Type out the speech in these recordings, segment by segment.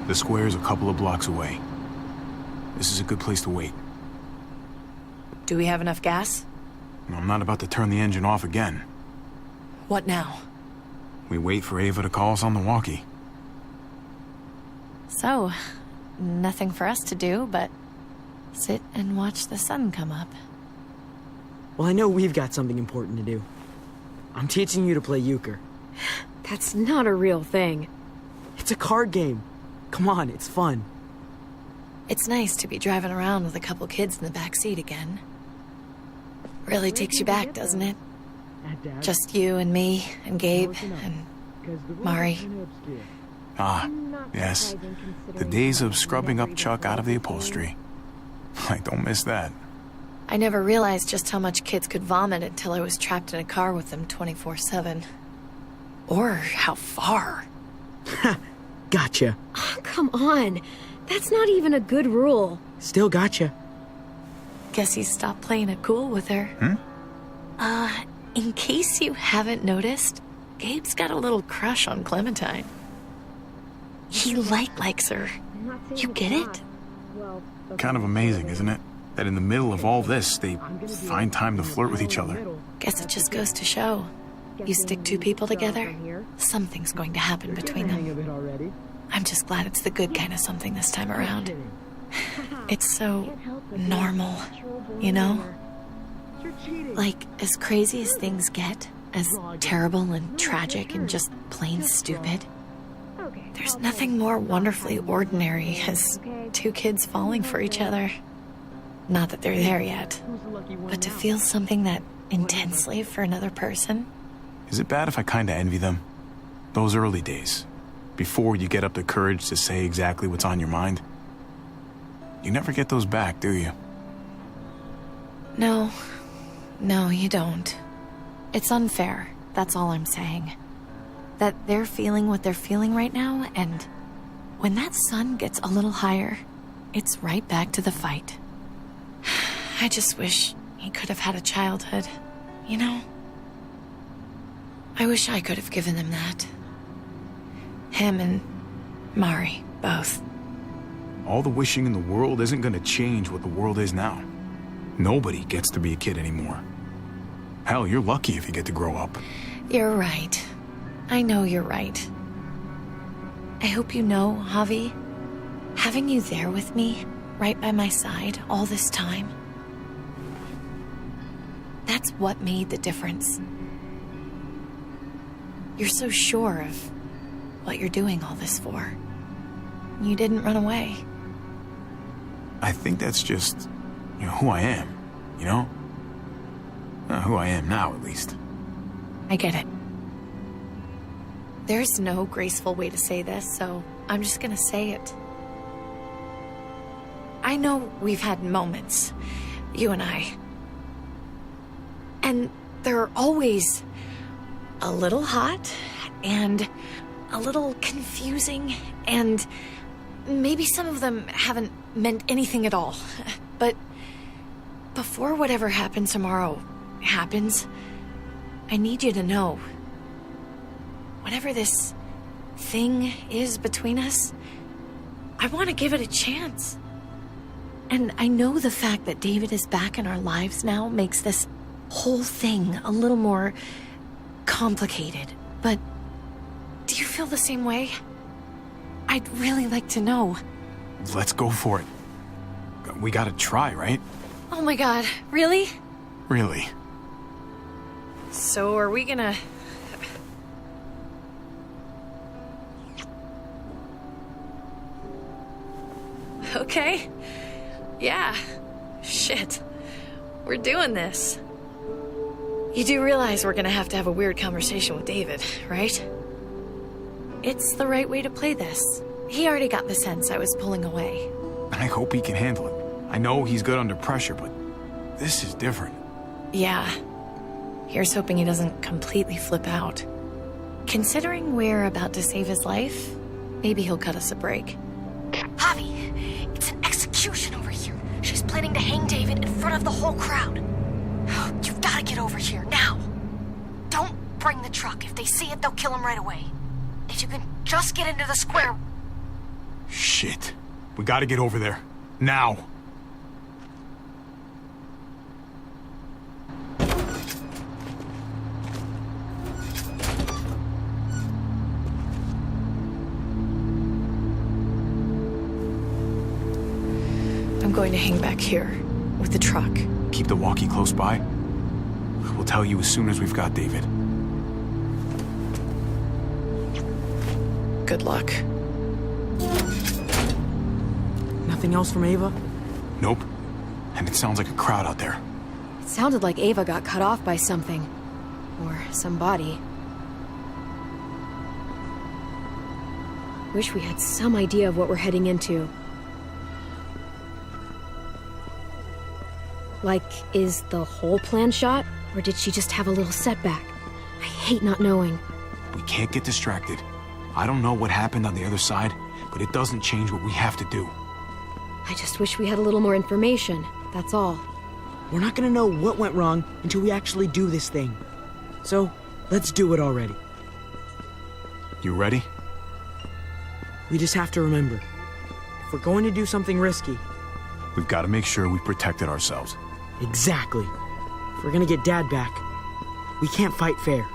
The square's a couple of blocks away. This is a good place to wait. Do we have enough gas? I'm not about to turn the engine off again. What now? We wait for Ava to call us on the walkie. So, nothing for us to do but sit and watch the sun come up. Well, I know we've got something important to do. I'm teaching you to play euchre. That's not a real thing. It's a card game. Come on, it's fun. It's nice to be driving around with a couple kids in the back seat again. Really takes you back, doesn't it? Just you and me and Gabe and Mari. Ah, yes. The days of scrubbing up Chuck out of the upholstery. I don't miss that. I never realized just how much kids could vomit until I was trapped in a car with them 24/7. Or how far. Gotcha. Oh, come on. That's not even a good rule. Still gotcha. Guess he stopped playing it cool with her. In case you haven't noticed, Gabe's got a little crush on Clementine. He likes her. You get it? Kind of amazing, isn't it? That in the middle of all this, they find time to flirt with each other. Guess it just goes to show. You stick two people together, something's going to happen between them. I'm just glad it's the good kind of something this time around. It's so normal, you know? Like, as crazy as things get, as terrible and tragic and just plain stupid, there's nothing more wonderfully ordinary as two kids falling for each other. Not that they're there yet, but to feel something that intensely for another person. Is it bad if I kinda envy them? Those early days, before you get up the courage to say exactly what's on your mind. You never get those back, do you? No, you don't. It's unfair, that's all I'm saying. That they're feeling what they're feeling right now, and when that sun gets a little higher, it's right back to the fight. I just wish he could have had a childhood, you know? I wish I could have given him that. Him and Mari, both. All the wishing in the world isn't gonna change what the world is now. Nobody gets to be a kid anymore. Hell, you're lucky if you get to grow up. You're right. I know you're right. I hope you know, Javi, having you there with me, right by my side, all this time, that's what made the difference. You're so sure of what you're doing all this for. You didn't run away. I think that's just, who I am, you know? Who I am now, at least. I get it. There's no graceful way to say this, so I'm just gonna say it. I know we've had moments, you and I. And they're always a little hot, and a little confusing, and maybe some of them haven't meant anything at all. But before whatever happens tomorrow happens, I need you to know, whatever this thing is between us, I want to give it a chance. And I know the fact that David is back in our lives now makes this whole thing a little more complicated, but do you feel the same way? I'd really like to know. Let's go for it. We gotta try, right? Oh my god, really? Really. So are we gonna... Okay. Yeah. Shit. We're doing this. You do realize we're gonna have to have a weird conversation with David, right? It's the right way to play this. He already got the sense I was pulling away. I hope he can handle it. I know he's good under pressure, but this is different. Yeah. Here's hoping he doesn't completely flip out. Considering we're about to save his life, maybe he'll cut us a break. Javi, it's an execution over here. She's planning to hang David in front of the whole crowd. You've got to get over here, now. Don't bring the truck. If they see it, they'll kill him right away. If you can just get into the square... Shit. We gotta get over there. Now. I'm going to hang back here with the truck. Keep the walkie close by. We'll tell you as soon as we've got David. Good luck. Nothing else from Ava? Nope. And it sounds like a crowd out there. It sounded like Ava got cut off by something. Or somebody. Wish we had some idea of what we're heading into. Like, is the whole plan shot? Or did she just have a little setback? I hate not knowing. We can't get distracted. I don't know what happened on the other side, but it doesn't change what we have to do. I just wish we had a little more information, that's all. We're not gonna know what went wrong until we actually do this thing. So, let's do it already. You ready? We just have to remember, if we're going to do something risky... We've got to make sure we've protected ourselves. Exactly. If we're gonna get Dad back, we can't fight fair.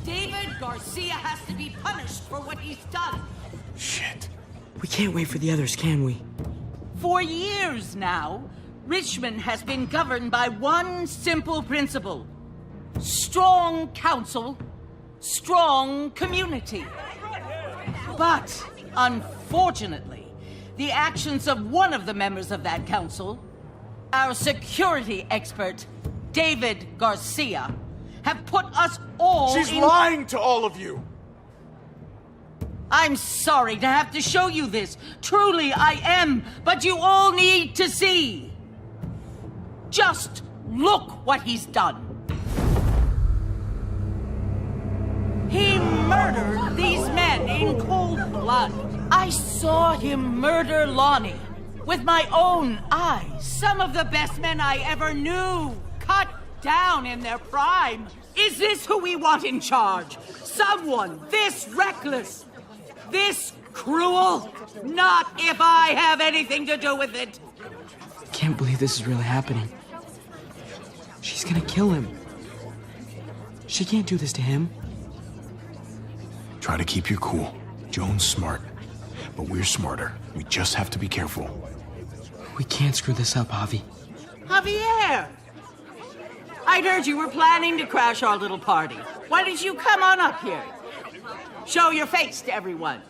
David Garcia has to be punished for what he's done. Shit. We can't wait for the others, can we? For years now, Richmond has been governed by one simple principle. Strong council, strong community. But, unfortunately, the actions of one of the members of that council, our security expert, David Garcia, have put us all She's lying to all of you! I'm sorry to have to show you this. Truly, I am. But you all need to see. Just look what he's done. He murdered these men in cold blood. I saw him murder Lonnie with my own eyes. Some of the best men I ever knew, cut down in their prime. Is this who we want in charge? Someone this reckless, this cruel? Not if I have anything to do with it. Can't believe this is really happening. She's gonna kill him. She can't do this to him. Try to keep your cool. Joan's smart. But we're smarter. We just have to be careful. We can't screw this up, Javi. Javier! I'd heard you were planning to crash our little party. Why don't you come on up here? Show your face to everyone.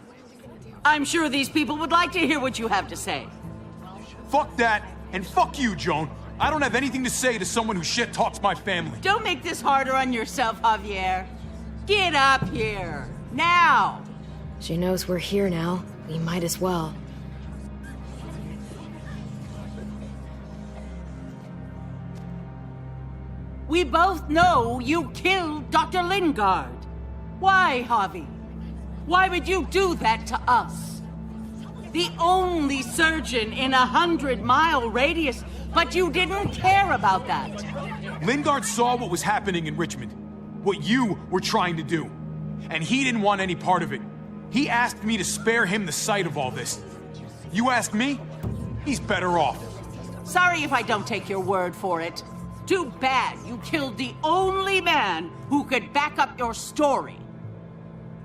I'm sure these people would like to hear what you have to say. Fuck that, and fuck you, Joan. I don't have anything to say to someone who shit talks my family. Don't make this harder on yourself, Javier. Get up here, now. She knows we're here now. We might as well. We both know you killed Dr. Lingard. Why, Javi? Why would you do that to us? The only surgeon in 100-mile radius, but you didn't care about that. Lingard saw what was happening in Richmond, what you were trying to do, and he didn't want any part of it. He asked me to spare him the sight of all this. You ask me? He's better off. Sorry if I don't take your word for it. Too bad you killed the only man who could back up your story.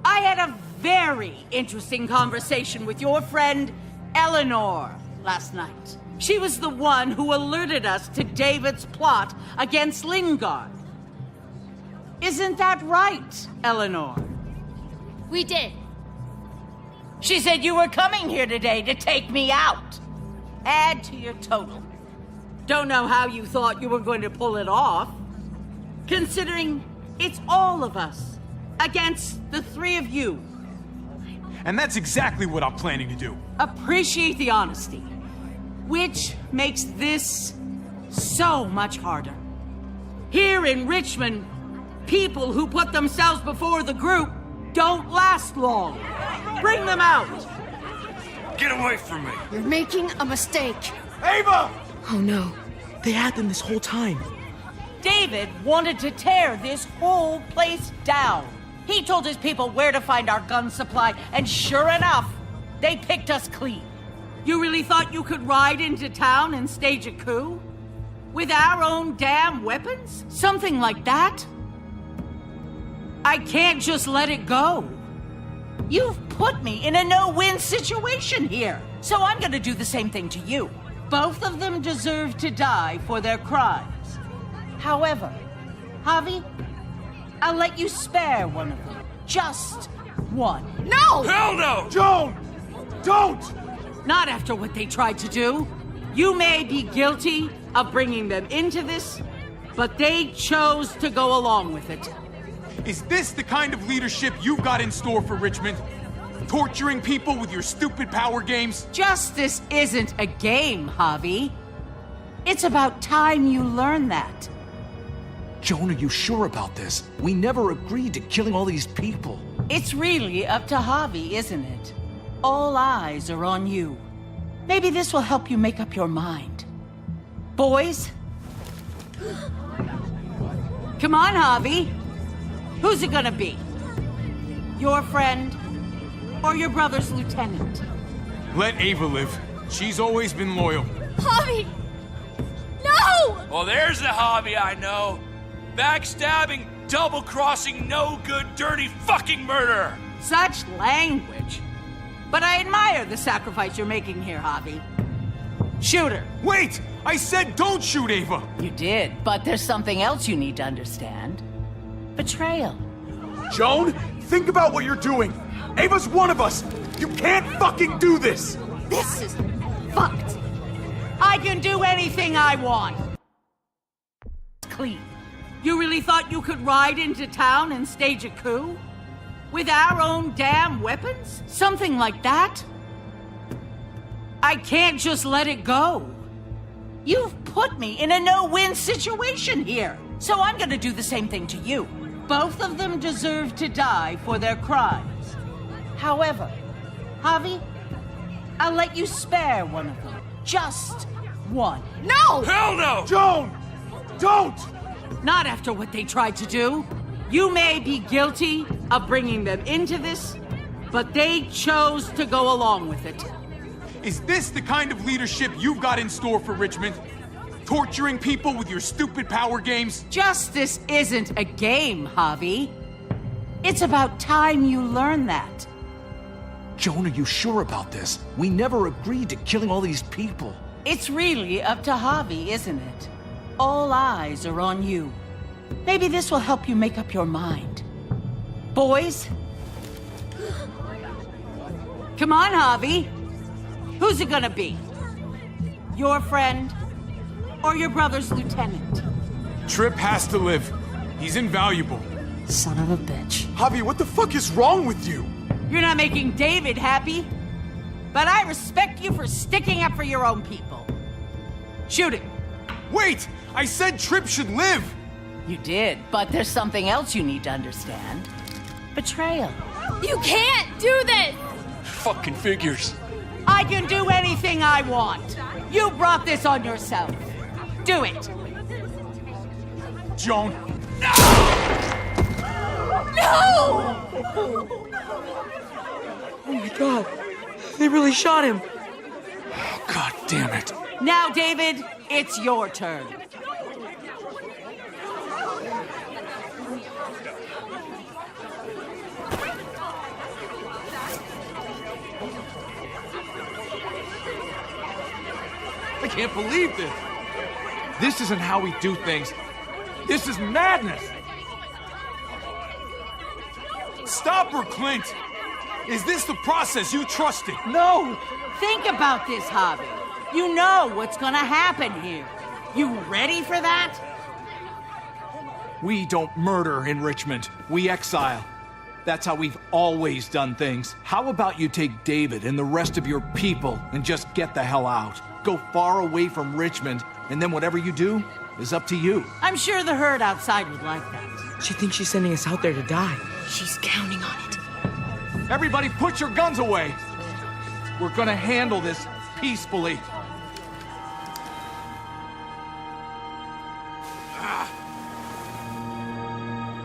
I had a very interesting conversation with your friend Eleanor last night. She was the one who alerted us to David's plot against Lingard. Isn't that right, Eleanor? We did. She said you were coming here today to take me out. Add to your total. Don't know how you thought you were going to pull it off, considering it's all of us against the three of you. And that's exactly what I'm planning to do. Appreciate the honesty, which makes this so much harder. Here in Richmond, people who put themselves before the group don't last long. Bring them out. Get away from me! You're making a mistake. Ava! Oh no. They had them this whole time. David wanted to tear this whole place down. He told his people where to find our gun supply, and sure enough, they picked us clean. You really thought you could ride into town and stage a coup? With our own damn weapons? Something like that? I can't just let it go. You've put me in a no-win situation here, so I'm gonna do the same thing to you. Both of them deserve to die for their crimes. However, Javi, I'll let you spare one of them. Just one. No! Hell no! Joan! Don't! Not after what they tried to do. You may be guilty of bringing them into this, but they chose to go along with it. Is this the kind of leadership you've got in store for Richmond? Torturing people with your stupid power games? Justice isn't a game, Javi. It's about time you learn that. Joan, are you sure about this? We never agreed to killing all these people. It's really up to Javi, isn't it? All eyes are on you. Maybe this will help you make up your mind. Boys? Come on, Javi. Who's it gonna be? Your friend or your brother's lieutenant? Let Ava live. She's always been loyal. Javi! No! Well, there's the hobby I know. Backstabbing, double-crossing, no-good, dirty fucking murderer! Such language. But I admire the sacrifice you're making here, Javi. Shoot her. Wait! I said don't shoot Ava! You did, but there's something else you need to understand. Betrayal. Joan, think about what you're doing. Ava's one of us. You can't fucking do this! This is fucked. I can do anything I want. Clean. You really thought you could ride into town and stage a coup? With our own damn weapons? Something like that? I can't just let it go. You've put me in a no-win situation here, so I'm gonna do the same thing to you. Both of them deserve to die for their crimes. However, Javi, I'll let you spare one of them. Just one. No! Hell no! Joan! Don't! Not after what they tried to do. You may be guilty of bringing them into this, but they chose to go along with it. Is this the kind of leadership you've got in store for Richmond? Torturing people with your stupid power games? Justice isn't a game, Javi. It's about time you learn that. Joan, are you sure about this? We never agreed to killing all these people. It's really up to Javi, isn't it? All eyes are on you. Maybe this will help you make up your mind. Boys? Come on, Javi. Who's it gonna be? Your friend or your brother's lieutenant? Tripp has to live. He's invaluable. Son of a bitch. Javi, what the fuck is wrong with you? You're not making David happy, but I respect you for sticking up for your own people. Shoot it. Wait! I said Tripp should live! You did, but there's something else you need to understand. Betrayal. You can't do this! Fucking figures. I can do anything I want. You brought this on yourself. Do it. Joan. No! Oh my god. They really shot him. God damn it. Now, David, it's your turn. I can't believe this. This isn't how we do things. This is madness. Stop her, Clint! Is this the process you trusted? No! Think about this, Javi. You know what's gonna happen here. You ready for that? We don't murder in Richmond. We exile. That's how we've always done things. How about you take David and the rest of your people and just get the hell out? Go far away from Richmond, and then whatever you do, is up to you. I'm sure the herd outside would like that. She thinks she's sending us out there to die. She's counting on it. Everybody put your guns away. We're gonna handle this peacefully.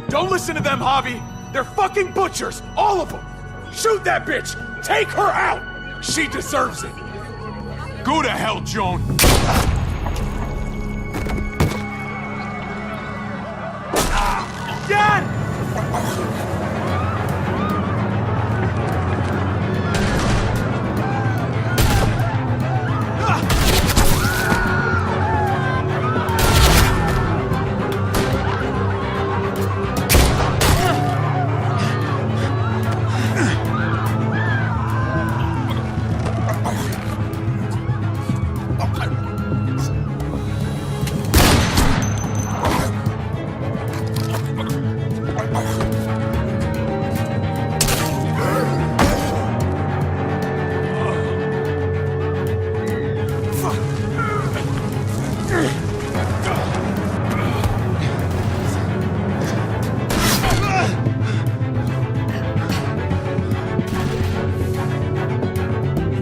Don't listen to them, Javi. They're fucking butchers, all of them. Shoot that bitch. Take her out. She deserves it. Go to hell, Joan. Dad!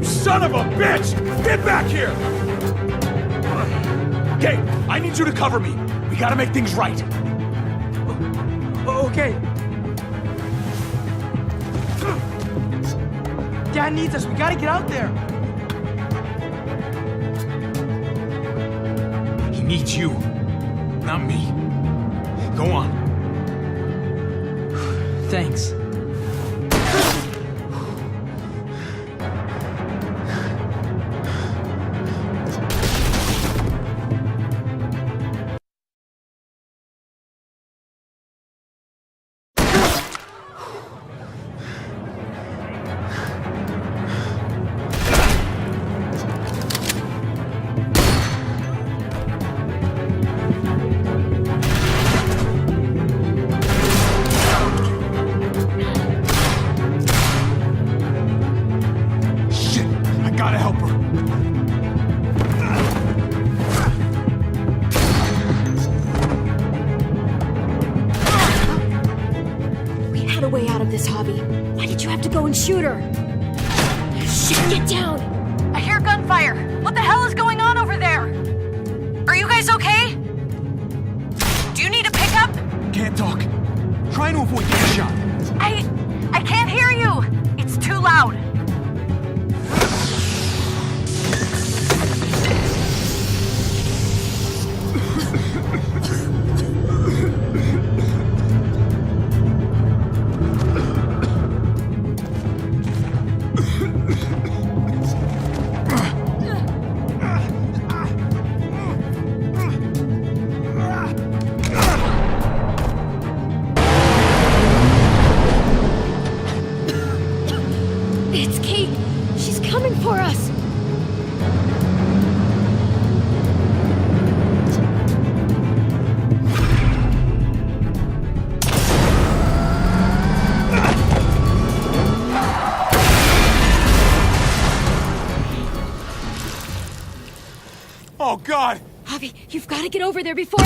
Son of a bitch! Get back here! Okay, I need you to cover me. We gotta make things right. Okay. Dad needs us. We gotta get out there. He needs you, not me. Go on. Thanks. Gotta help her. We had a way out of this, Javi. Why did you have to go and shoot her? Shit, get down! I hear gunfire. What the hell is going on over there? Are you guys okay? Do you need a pickup? Can't talk. Trying to avoid getting shot. I can't hear you. It's too loud. It's Kate. She's coming for us. Oh, God! Javi, you've got to get over there before...